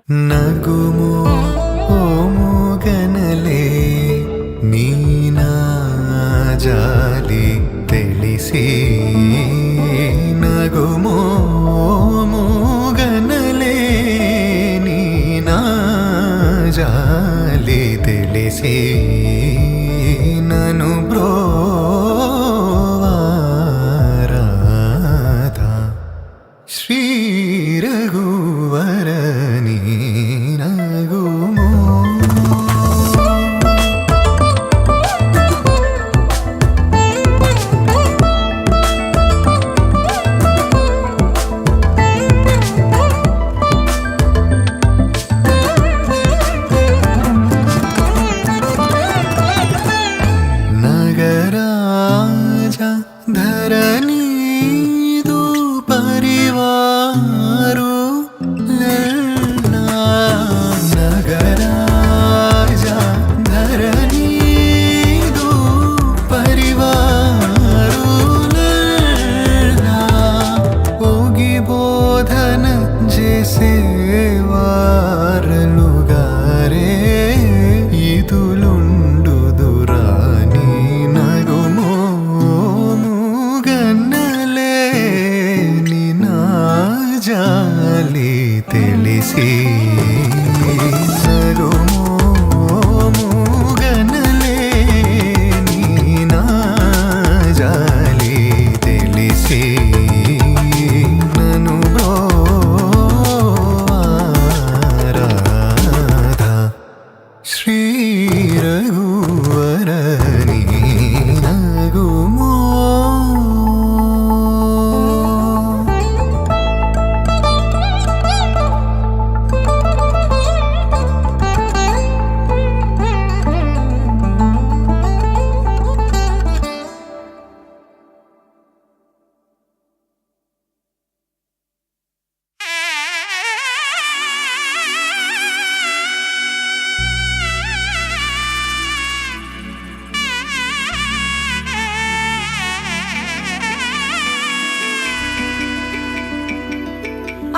నగుమో ఓ మూగనలే నీనా జాలి తెలిసి నగుమో మూగనలే నీనా జాలి తెలిసి నను బ్రోవారాధా శ్రీ రఘువరని నగుమో నగరాజ ధరణీదు పరివారు నగరాజ ధరణీదు పరివారు ఓగి బోధన చేసేవారలుగారే ఇదులుండు దురాని నగుమో మూగన్నలే నినా జాలి తెలిసి నగుమో మూగనలే నినా జాలి తెలిసి నను బ్రోవారాధా శ్రీ రఘువరని నగుమో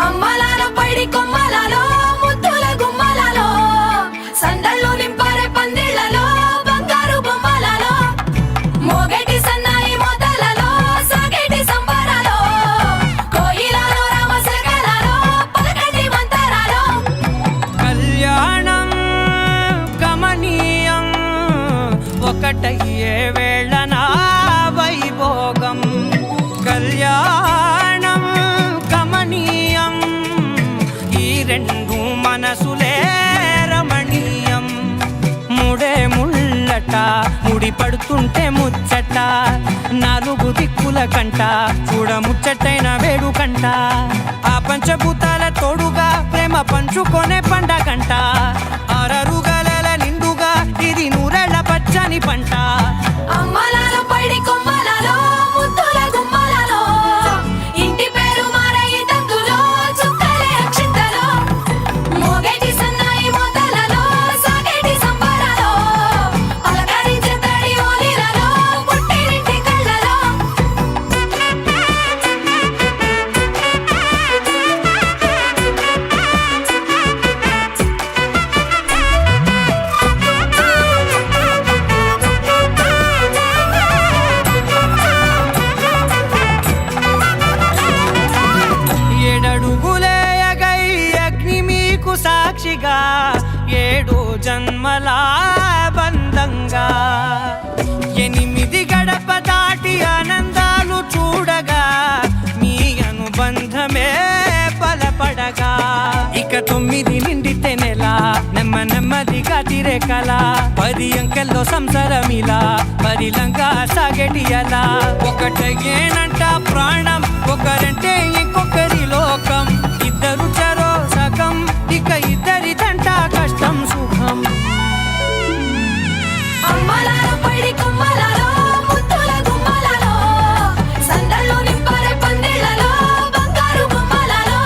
అమ్మలాలో పైడి కొమ్మలలో ముద్దుల గుమ్మలలో సందళ్ళు నింపారే పందిళ్లలో బంగారు బొమ్మలలో మోగేటి సన్నాయి మోతలలో సాగేటి సంబరాలో కోయిలలో రామశకలలో పలకటి మంతరాలో కళ్యాణం గమనీయం ఒకటయ్యే వేళ నా వైభోగం కళ్యాణం గమనీయం ఈ రెండు మనసులే రమణీయం ముడే ముళ్ళట ముడి పడుతుంటే ముచ్చట నాలుగు దిక్కుల కంట చూడ ముచ్చటైన వేడుకంట ఆ పంచభూతాల తోడుగా ప్రేమ పంచుకొనే పండగంట అరరుగల నిండుగా ఇది నూరెళ్ళ పచ్చని పంట అమ్మలాలో పైడి కొమ్మలలో ముద్దుల గుమ్మలలో ఇంటి పేరు మారయి తందులో చుక్కలే అక్షింతలో మోగేటి సన్నాయి మోతలలో సాగేటి సంబరాలో పలకరించే తడి ఓలిలలో పుట్టినింటి కళ్ళలో ఏడడుగులేయగై అగ్ని మీకు సాక్షిగా ఏడు జన్మల బంధంగా ఎనిమిది గడప దాటి ఆనందాలు చూడగా మీ అనుబంధమే బలపడగా ఇక 9 నిండితే నెల నెమ్మదిగా తిరే కల 10 అంకెల్లో సంసారమిలా పరిలంగా సాగేటి అలా ఒకటేనంట ప్రాణం ఒకరంటే ఇంకొకరి లోకం ఇద్దరు చరో సగం ఇక ఇద్దరిదంట కష్టం సుఖం అమ్మలాలో పైడి కొమ్మలలో ముద్దుల గుమ్మలలో సందళ్ళు నింపారే పందిళ్లలో బంగారు బొమ్మలలో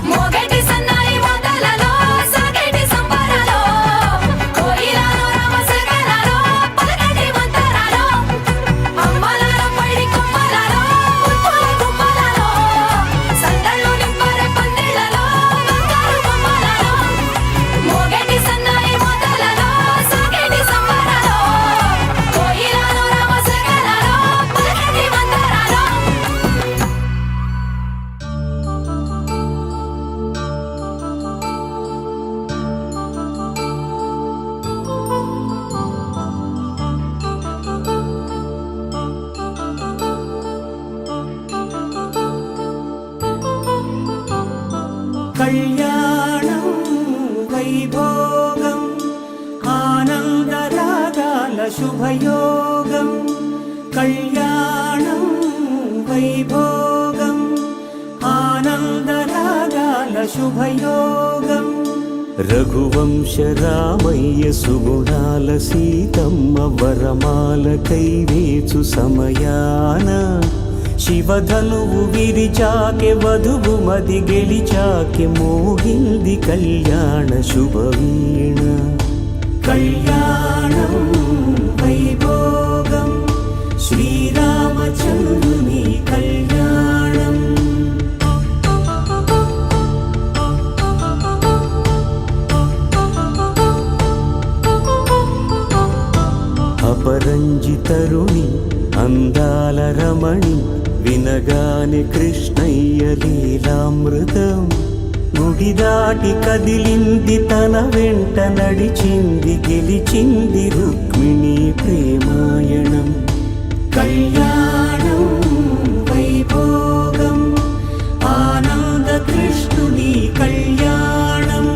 మోగేటి సన్నాయి మోతలలో సాగేటి సంబరాలో కోయిలలో రామశకలలో పలకటి మంతరాలో అమ్మలాలో పైడి కొమ్మలలో ముద్దుల గుమ్మలలో సందళ్ళు నింపారే వైభోగం ఆనందరాగాల శుభయోగం కళ్యాణం వైభోగం ఆనందరాగాల శుభయోగం రఘువంశ రామయ్య సుగుణాల సీతమ్మ వరమాల కైవేచు సమయాన శివధనువు విరిచాకె వధువు మది గెలిచాకె మోగింది కళ్యాణ శుభవీణ కళ్యాణం వైభోగం శ్రీరామచంద్రుని కళ్యాణం అపరంజితరుణి అందాల రమణి వినగానే కృష్ణయ్య లీలామృతం గుడి దాటి కదిలింది తన వెంట నడిచింది గెలిచింది రుక్మిణి ప్రేమాయణం కళ్యాణం వైభోగం ఆనంద కృష్ణుని కళ్యాణం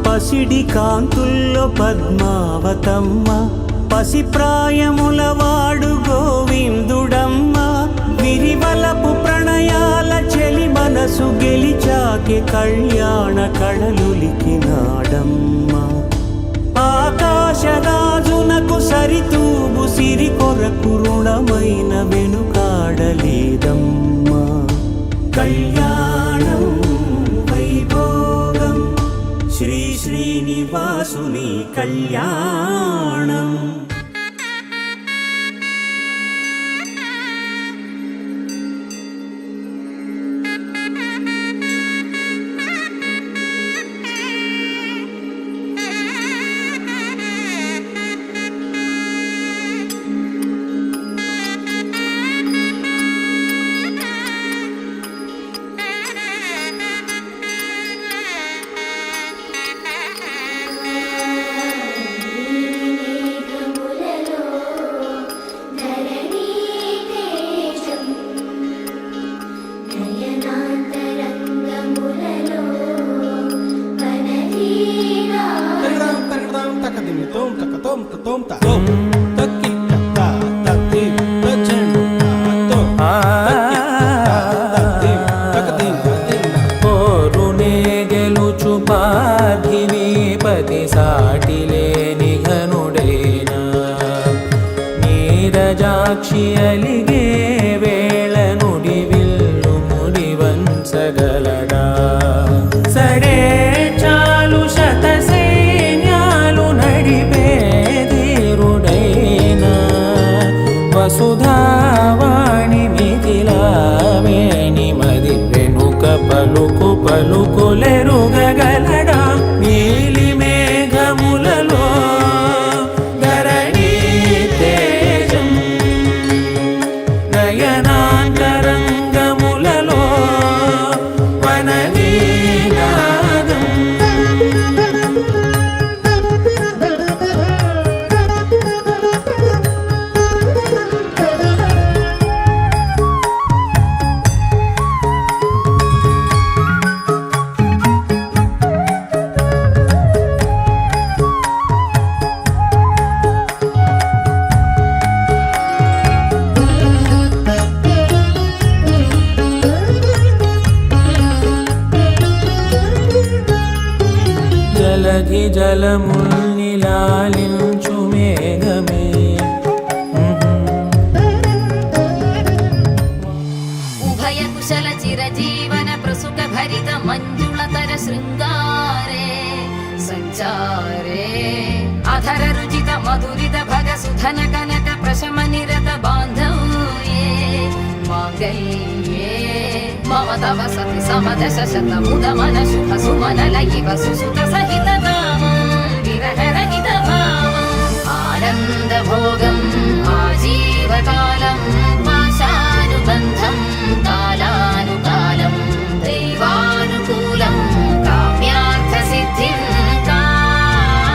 పసిడి కాంతుల్లో పద్మావతమ్మ పసిప్రాయముల వాడు గోవిందుడమ్మ విరివలపు ప్రణయాల చెలి మనసు గెలిచాకె కళ్యాణ కళలులికినాడమ్మ ఆకాశరాజునకు సరితూబు సిరి కొరకు రుణమైన వెనుకాడలేదమ్మా కళ్యాణం వైభోగం శ్రీ శ్రీనివాసుని కళ్యాణం నీరజాక్షి అలిగే వేళ నుడి విల్లు ముడి వంచగలడా సడే చాలు శత సైన్యాలు నడిపే ధీరుడైనా వసుధావాణి మిథిలావేణి మది వెనుక పలుకు పలుకులెరుగగలడా నీలి మేఘములలో ధరణి తేజం నయనాంతరంగములలో వననీనాదం జలధి జలముల్ని లాలించు మేఘమే ఉభయ కుశల చిరజీవన ప్రసుక భరిత మంజుళతర శృంగారే సంచారే అధర రుచిత మధురిత భగ సుధన కనక ప్రశమ నిరత బాంధవ్యే మాంగళ్యే మమ తవ సతి సమదశ శత ముద మన శుభ సుమన లయివ సుసుత సహిత కామం విరహ రహిత భావం ఆనంద భోగం ఆజీవకాలం పాశానుబంధం కాలానుకాలం దైవానుకూలం కామ్యార్థ సిద్ధిం కామయే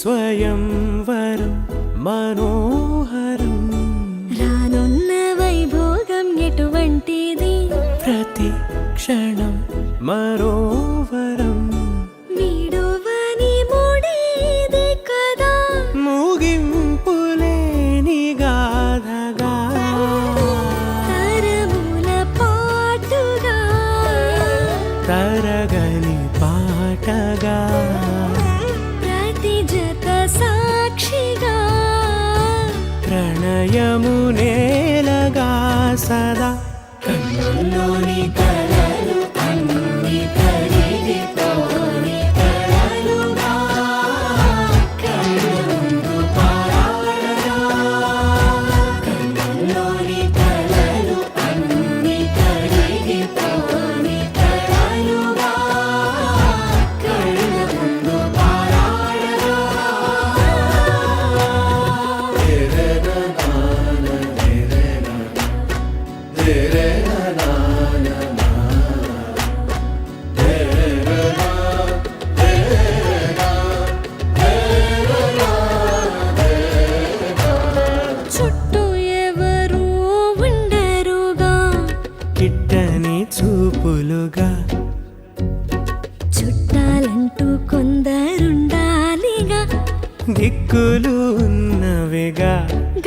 స్వయంవరం మనోహరం రానున్న వైభోగం ఎటువంటిది ప్రతి క్షణం మరోవరం వీడువని ముడిది కదా ముగింపులేని గాథగా తరముల పాటుగా తరగని పాటగా ప్రతి జత సాక్షిగా ప్రణయము నేలగా సదా కన్నుల్లోని కలలు అన్ని కరిగిపోని కలలుగా కళ్ళు ముందు పారాడగా కన్నుల్లోని కలలు అన్ని కరిగిపోని కలలుగా కళ్ళు ముందు పారాడగా చుట్టూ ఎవరు ఉండరుగా కిట్టని చూపులుగా చుట్టాలంటూ కొందరుండాలిగా దిక్కులు ఉన్నవిగా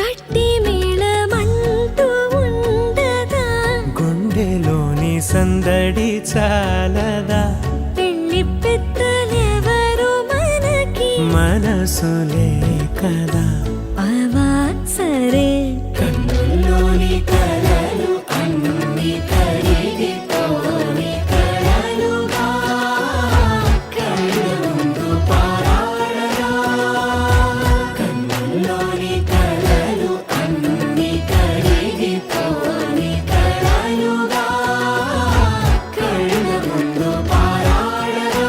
గట్టి మేళమంటూ ఉండదా గుండెలోని సందడి చాలదా పెళ్లి పెద్దలెవరు మనకి మనసులే కదా అవా సరే కన్నుల్లోని కలలు అన్ని కరిగిపోని కలలుగా కళ్ళు ముందు పారాడగా కన్నుల్లోని కలలు అన్ని కరిగిపోని కలలుగా కళ్ళు ముందు పారాడగా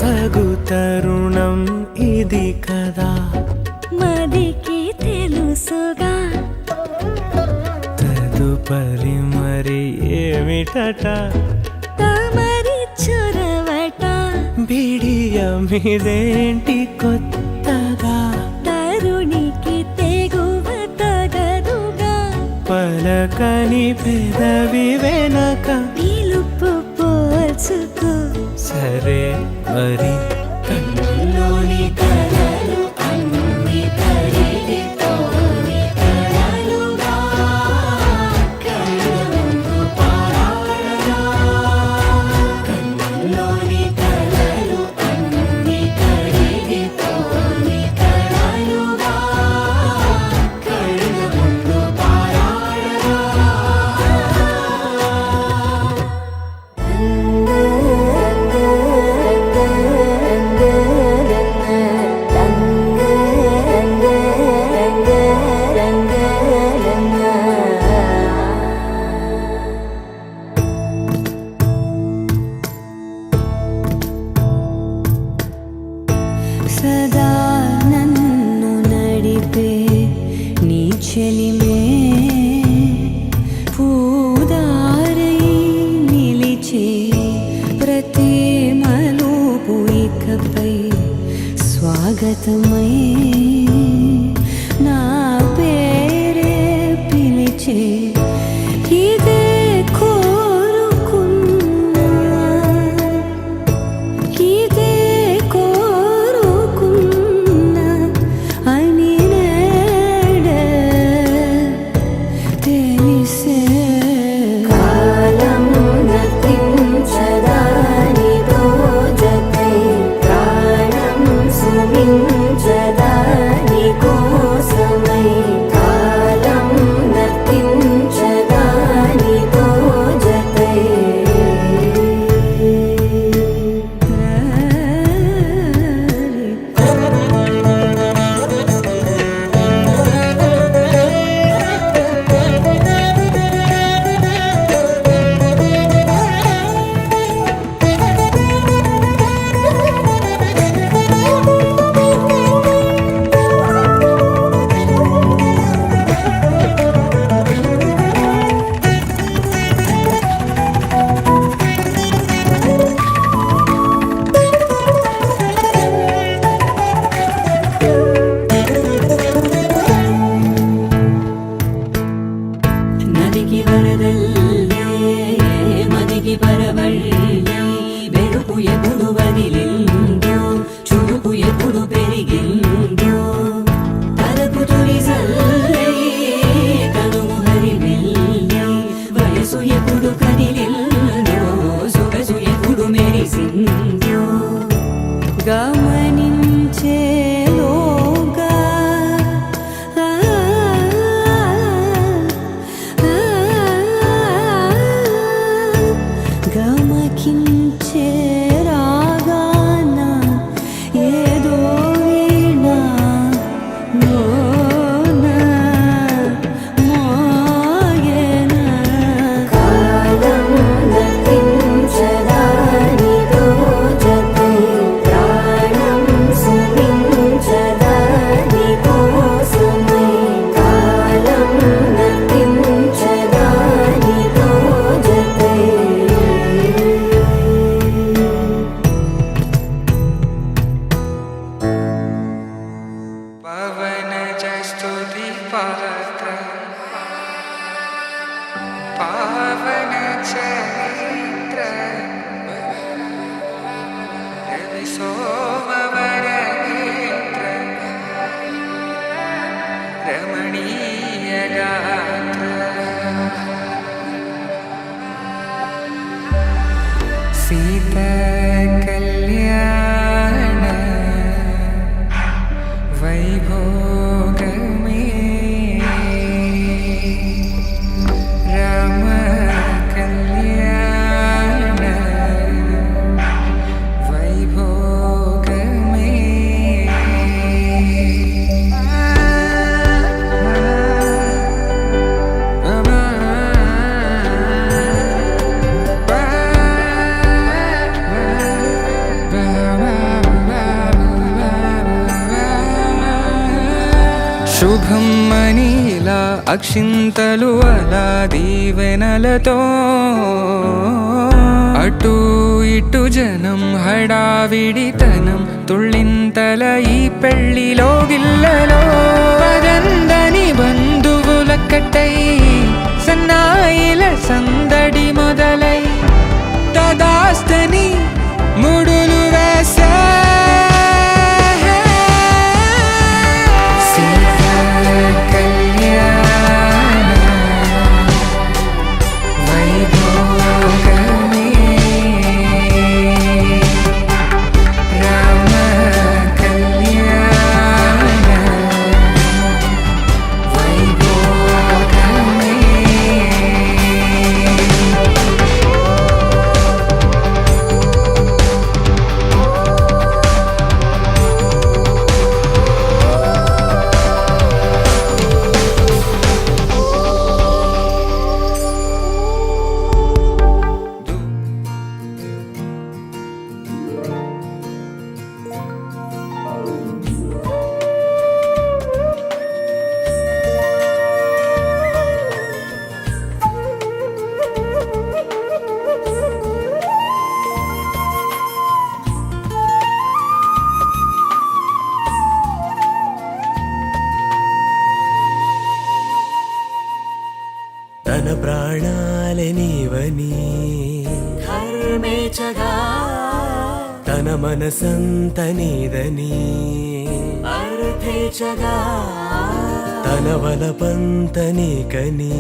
తగు తరుణం ఇది కదా మదికి తెలుసుగా తదుపరి మరి ఏమిటట తమరి చొరవట బిడియమిదేంటి కొత్తగా తరుణికి తెగువ తగదుగా పలకని పెదవి వెనక పిలుపు పోల్చుకో సరే మరి కన్నుల్లోని కలలు అన్ని కరిగిపోని కలలుగా కళ్ళు ముందు పారాడగా కన్నుల్లోని కలలు అన్ని కరిగిపోని కలలుగా కళ్ళు ముందు పారాడగా సదా నన్ను నడిపే నీ చెలిమే పూదారై నిలిచే ప్రతి మలుపు ఇకపై స్వాగతమై నా పేరే పిలిచే ఇదే కోరుకున్నా ఇదే కోరుకున్నా అని నేడే తెలిసే కాలం నతించదాని దోజకై ప్రాణం సుమించదా పలికించే రాగాన ఏదో వీణ మోన మోగెన కాలం నతించదానితో జతై ప్రాణం సునించదాని కోసమై కాలం నతించదానితో జతై పవన జస్తుతి పాత్ర పావన చరిత్ర రవి సోమవర నేత్ర రమణీయ గాత్ర సీత కళ్యాణ వైభోగమే రామ కళ్యాణ వైభోగమే శుభం మనీలా అక్షింతలు అలా దీవెనలతో అటు ఇటు జనం హడావిడితనం తుళ్ళింతల ఈ పెళ్లిలో గిల్లలో పదందని బంధువులక్కటై సన్నాయిల సందడి మొదలై తదాస్తని ముడులు వేసే తన ప్రాణాలే నీవని ధర్మేచగా తన మనసంత నీదని అర్థేచగా తన వలపంత నీకని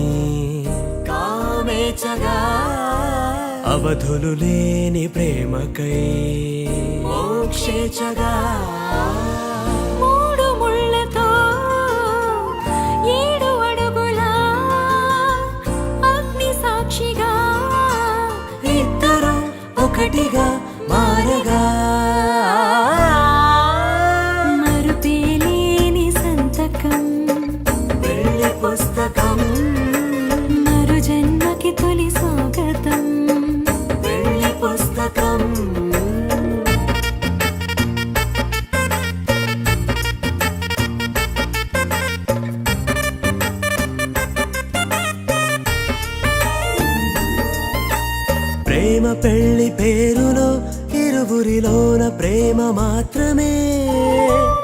కామేచగా అవధులు లేని ప్రేమకై మోక్షేచగా మూడు ముళ్ళతో ఏడు అడుగుల అగ్ని సాక్షిగా ఇద్దరు ఒకటిగా మారగా మరుపేలేని సంతకం వెళ్ళి పుస్తకం మరు జన్మకి తొలి స్వాగతం వెళ్ళి పుస్తకం ప్రేమ పెళ్లి పేరులో ఇరువురిలోన ప్రేమ మాత్రమే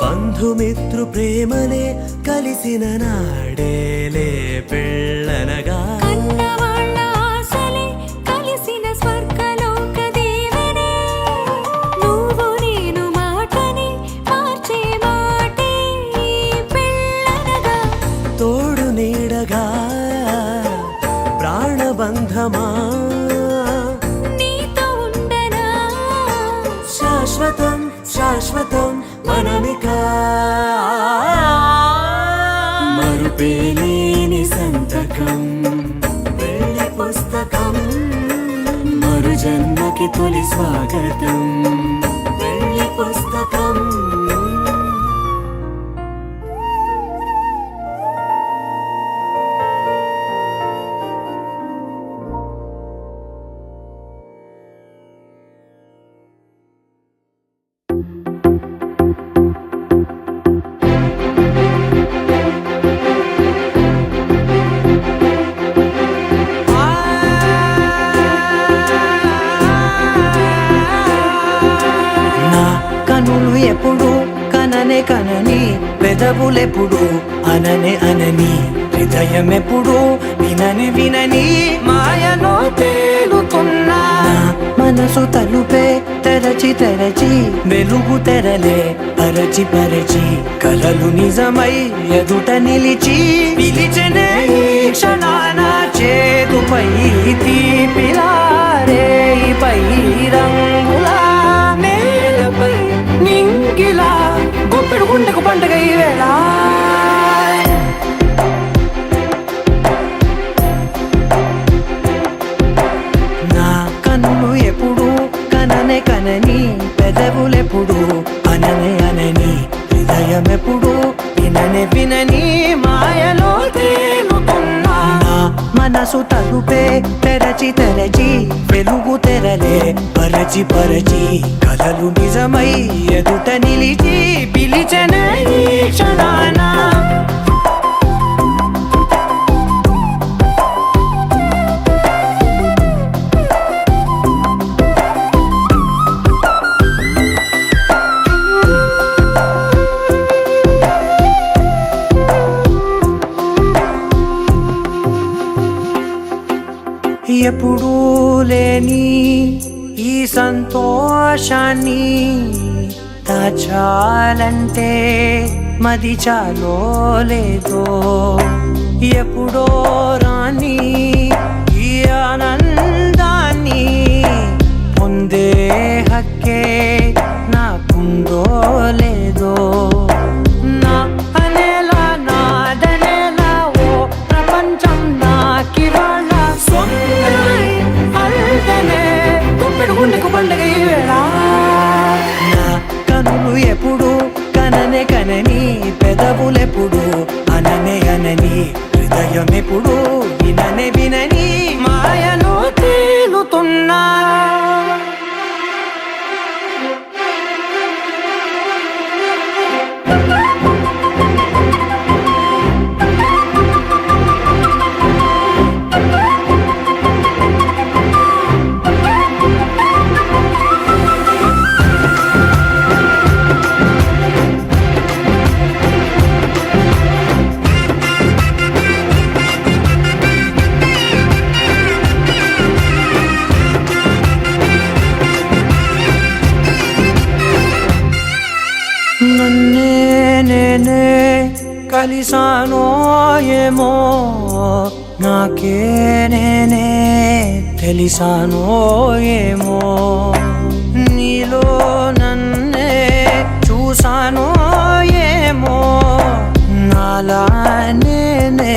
బంధుమిత్రు ప్రేమనే కలిసిన నాడేలే పెళ్ళనగా కన్నవాళ్ళ ఆశలే కలిసిన స్వర్గలోక దీవెనే నువ్వు నేను మాటని మార్చే మాటే పెళ్ళనగా తోడు నీడగా ప్రాణబంధమా నీతో ఉండనా శాశ్వతం శాశ్వతం మనమిక మరుపేలేని సంతకం వెళ్ళి పుస్తకం మరు జన్మకి పెళ్లికి తొలి స్వాగతం పెళ్లి పుస్తకం కనులు ఎప్పుడు కననే కనని పెదవులెప్పుడు అననే అనని హృదయం ఎప్పుడు వినని వినని మాయలో తేలుతున్నా మనసు తలుపే తెరచి తెరచి వెలుగు తెరలే పరచి పరచి కలలు నిజమై ఎదుట నిలిచి పిలిచెనే ఈ క్షణాన చేతుపై తీపిలారే పై రంగులా నేలపై నింగిలా గుప్పెడు గుండెకు పండుగ ఈ వేళ నా కన్నులు ఎప్పుడు కననే కనని పెదవులెప్పుడు అననే అనని హృదయం ఎప్పుడు విననే వినని మాయలో తేలుతున్నా మనసు తలుపే తెరచి తెరచి వెలుగు తెరలే పరచి పరచి కలలు నిజమై ఎదుట నిలిచి పిలిచెనే ఈ క్షణాన ఎప్పుడూ లేని ఈ సంతోషాన్ని దాచాలంటే మది చాలో లేదో ఎప్పుడో రాని ఈ ఆనందాన్ని పొందే హక్కే నాకుందో లేదో నా అనేలా నాదనేలా ఓ ప్రపంచం నాకివాళ గుండెకు పండుగ ఈ వేళ నా కనులు ఎప్పుడు కననే కనని పెదవులెప్పుడు అననే అనని హృదయం ఎప్పుడు విననే వినని మాయలో తేలుతున్నా నన్నే నేనే కలిసానో ఏమో నాకే నేనే తెలిసానో ఏమో నీలో నన్నే చూసానో ఏమో నాలా నేనే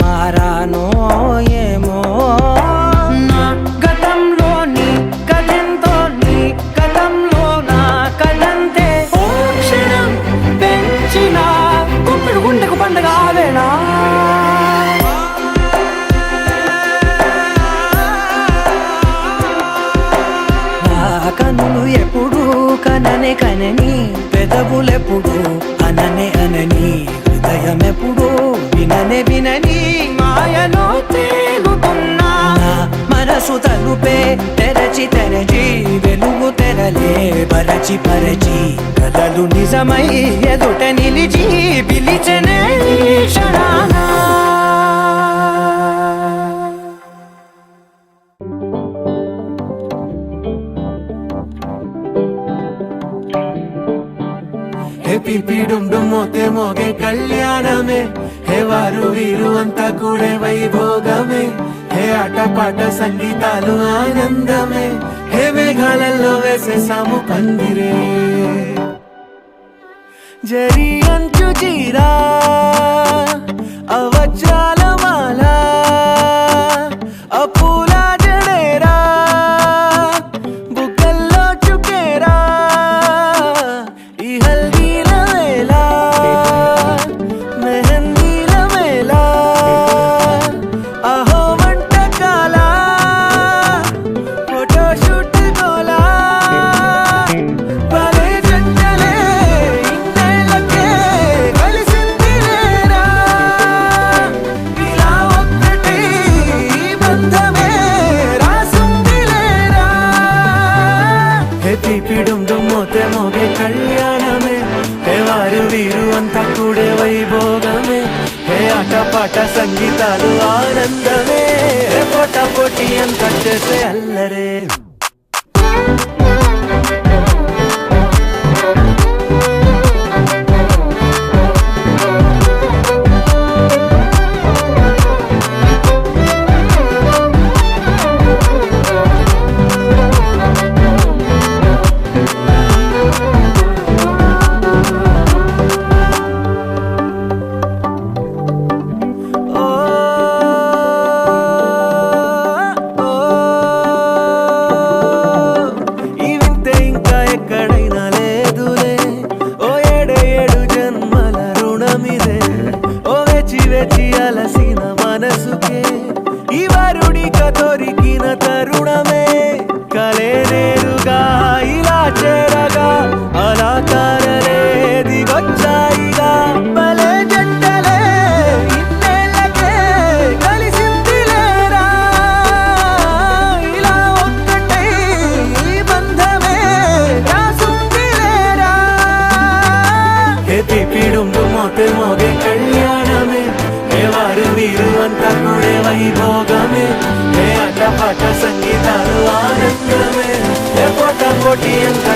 మారానో ఏమో నా గతంలోని కథంతో నీ గతంలో నా కథంతే పెంచిన గుప్పెడు గుండెకు పండుగ ఆవేళ కనులు ఎప్పుడు కననే కనని పెదవులెప్పుడు అననే అనని హృదయం ఎప్పుడు విననే వినని మాయలో తేలుతున్నా మనసు తలుపే తెరచి తెరచి వెలుగు తెరలే పరచి పరచి కలలు నిజమై ఎదుట నిలిచి పిలిచెనే ఈ క్షణాన పిపిడుండు మోతే మోగే కళ్యాణమే హే వారు వీరు అంతా కూడే వైభోగమే హే ఆటపాట సంగీతాలు ఆనందమే హే మేఘాలలో వేసేసాము పందిరే జరి అంచు చీరా అవజ్రాల మాల అపూల జడేరా హే తీపిడుండు మోతే మోగే కళ్యాణమే హే వారు వీరు అంతా కూడే వైభోగమే హే ఆటపాట సంగీతాలు ఆనందమే హే పోటా పోటీ అంతా చేసే అల్లరే అలసిన మనసుకే ఈ వరుడిక దొరికిన తరుణమే కలే నేరుగా ఇలా చేరగా అలా కారలే దిగొచ్చాయిగా భలే జంటలే ఇన్నేళ్ళకే కలిసిందిలేరా ఇలా ఒక్కటై ఈ బంధమే రాసుందిలేరా హే తీపిడుండు మోతే మోగే కళ్యాణమే వారు వీరు అంతా కూడే వైభోగమే హే ఆటపాట సంగీతాలు ఆనందమే హే పోటా పోటీ అంత